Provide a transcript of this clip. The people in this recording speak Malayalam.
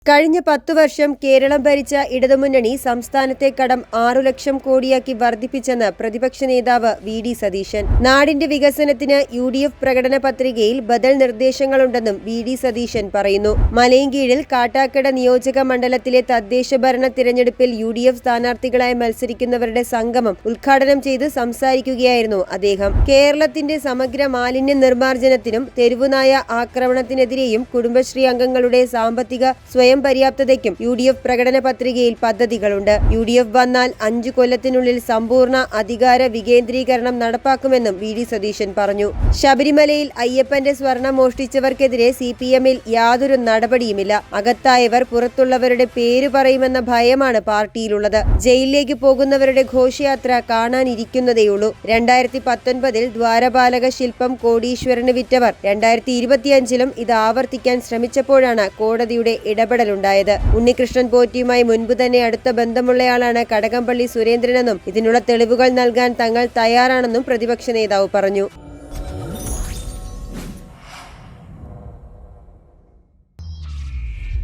കഴിഞ്ഞ 10 വർഷം കേരളം ഭരിച്ച ഇടതുമുന്നണി സംസ്ഥാനത്തെ കടം 6 ലക്ഷം കോടിയാക്കി വർദ്ധിപ്പിച്ചെന്ന് പ്രതിപക്ഷ നേതാവ് വി.ഡി. സതീശൻ. നാടിന്റെ വികസനത്തിന് യു.ഡി.എഫ് പ്രകടന പത്രികയിൽ ബദൽ നിർദ്ദേശങ്ങളുണ്ടെന്നും വി.ഡി. സതീശൻ പറയുന്നു. മലയൻകീഴിൽ കാട്ടാക്കട നിയോജക മണ്ഡലത്തിലെ തദ്ദേശ ഭരണ തിരഞ്ഞെടുപ്പിൽ യു.ഡി.എഫ് സ്ഥാനാർത്ഥികളായി മത്സരിക്കുന്നവരുടെ സംഗമം ഉദ്ഘാടനം ചെയ്ത് സംസാരിക്കുകയായിരുന്നു അദ്ദേഹം. കേരളത്തിന്റെ സമഗ്ര മാലിന്യ നിർമ്മാർജ്ജനത്തിനും തെരുവുനായ ആക്രമണത്തിനെതിരെയും കുടുംബശ്രീ അംഗങ്ങളുടെ സാമ്പത്തിക സ്വയം പര്യാപ്തതയ്ക്കും യു.ഡി.എഫ് പ്രകടന പത്രികയിൽ പദ്ധതികളുണ്ട്. യു.ഡി.എഫ് വന്നാൽ 5 കൊല്ലത്തിനുള്ളിൽ സമ്പൂർണ്ണ അധികാര വികേന്ദ്രീകരണം നടപ്പാക്കുമെന്നും വി.ഡി. സതീശൻ പറഞ്ഞു. ശബരിമലയിൽ അയ്യപ്പന്റെ സ്വർണം മോഷ്ടിച്ചവർക്കെതിരെ CPM-ൽ യാതൊരു നടപടിയുമില്ല. അകത്തായവർ പുറത്തുള്ളവരുടെ പേര് പറയുമെന്ന ഭയമാണ് പാർട്ടിയിലുള്ളത്. ജയിലിലേക്ക് പോകുന്നവരുടെ ഘോഷയാത്ര കാണാനിരിക്കുന്നതേയുള്ളൂ. 2019-ൽ ദ്വാരപാലക ശില്പം കോടീശ്വരന് വിറ്റവർ 2025-ലും ഇത് ആവർത്തിക്കാൻ ശ്രമിച്ചപ്പോഴാണ് കോടതിയുടെ ഇടപെടലുണ്ടായത്. ഉണ്ണികൃഷ്ണൻ പോറ്റിയുമായി മുൻപ് തന്നെ അടുത്ത ബന്ധമുള്ളയാളാണ് കടകംപള്ളി സുരേന്ദ്രനെന്നും ഇതിനുള്ള തെളിവുകൾ നൽകാൻ തങ്ങൾ തയ്യാറാണെന്നും പ്രതിപക്ഷ നേതാവ് പറഞ്ഞു.